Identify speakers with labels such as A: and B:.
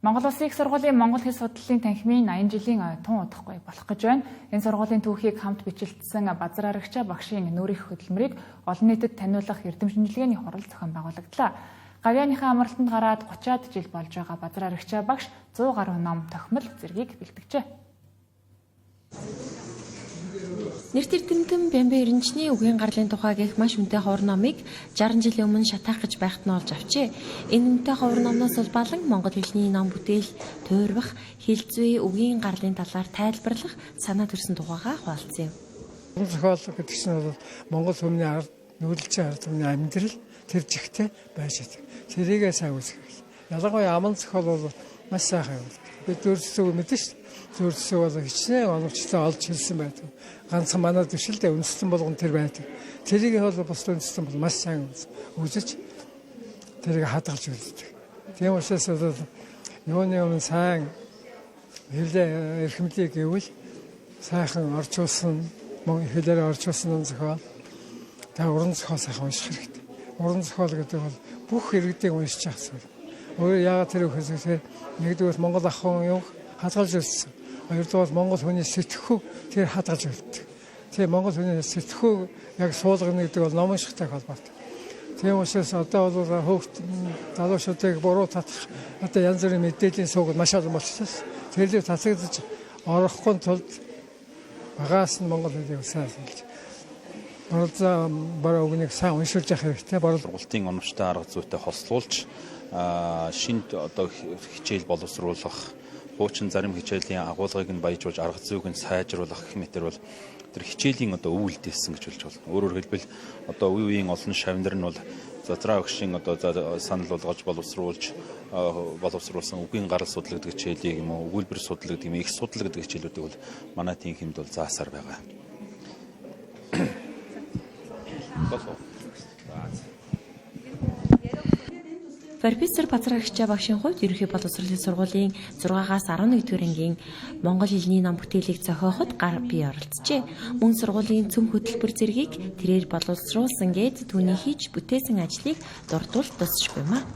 A: Монгол Улсын их сургуулийн монгол хэл судлалын танхимын 80 жилийн тун удахгүй болох гэж байна. Энэ сургуулийн түүхийг хамт бичлэлсэн Базар Аригчаа багшийн нүүрийн хөдөлмөрийг олон нийтэд таниулах эрдэм шинжилгээний хурал зохион байгуулагдлаа. Гавьяаныхаа амралтанд гараад 30-аад жил болж байгаа Базар Аригчаа багш 100 гаруй ном, тохимол зэргийг бэлтгэжээ.
B: Нэрт эрдэмтэн Бямбан Эренчний үгийн гарлын тухай гэх маш үнэтэй ховор номыг 60 жилийн өмнө шатаах гэж байхад нь олж авчээ. Энэ үнэтэй ховор номноос улбаалan монгол хэлний ном бүтээл, туйрвах, хэл зүй, үгийн гарлын талаар тайлбарлах санаа төрсэн тухайгаа хуваалцсан юм.
C: Зохиол гэдэг чинь бол монгол хүмүүний ард нүүдэлчин ард түмний амьдрал тэр жигтэй байж байгаа. Тэрийгээ сайн үзэх. Ялангуяа аман зохиол бол маш сайхан юм. Бид өөрсдөө мэдэн шүү. Зөвсөө бол хичнээн оновчтой олж хэлсэн байдаг. Ганцхан манай төшөлдөө үндэстэн болгон тэр байдаг. Тэрийг бол бус үндэстэн бол маш сайн үзэж тэрийг хадгалж үздэг. Тийм учраас бол юуны өмнө сайн хэлээ эрхэмлийг гэвэл сайхан орчуулсан мөн хэлээр орчуулсан зохиол. Та уран зохиол сайхан унших хэрэгтэй. Уран зохиол гэдэг бол бүх иргэдийг уншиж ахсан. Өөр яагаад тэр үхэсээ нэгдүгээр Монгол ах хүн юу хадгалж үзсэн. Хоёрдугаар Монгол хүний сэтгэхүйг тэр хадгалж өгдөг. Тэгээ Монгол хүний сэтгэхүйг яг суулгана гэдэг бол ном уншихтай холбоотой. Тийм учраас одоо бол хөөхт залуучуудыг буруу татах одоо янз бүрийн мэдээллийн суугаад маш олон болчихсон. Тэрлээ татагдаж орохгүй тулд багаас нь Монгол хэлийг сайн хэлж. Бараа үгнийг сайн уншуулж явах хэрэгтэй. Барал
D: сургуулийн оновчтой арга зүйтэй хослуулж шинэ одоо хичээл боловсруулах, хуучин зарим хичээлийн агуулгыг нь баяжуулж арга зүйг нь сайжруулах гэх мэтэр бол тэр хичээлийн одоо өвөлдөөсөн гэж хэлж байна. Өөрөөр хэлбэл одоо үеийн олон шавнар нь бол задраа өгшийн одоо санал болгож боловсруулсан үгийн гарал судлал гэдэг хичээлийг юм уу, өгүүлбэр судлал гэдэг юм, их судлал гэдэг хичээлүүдийг бол манай тэнхимд бол заасаар байгаа.
B: Профессор Базар Аригчаа багшийн хувьд ерөнхий боловсролын сургуулийн 6-аас 11 дугаар ангийн монгол хэлний ном бүтээлийг зохиоход гар бие оролцжээ. Мөн сургуулийн цөм хөтөлбөр зэргийг тэрээр боловсруулсан гээд түүний хийж бүтээсэн ажлыг дурдвал дуусчихгүй маа.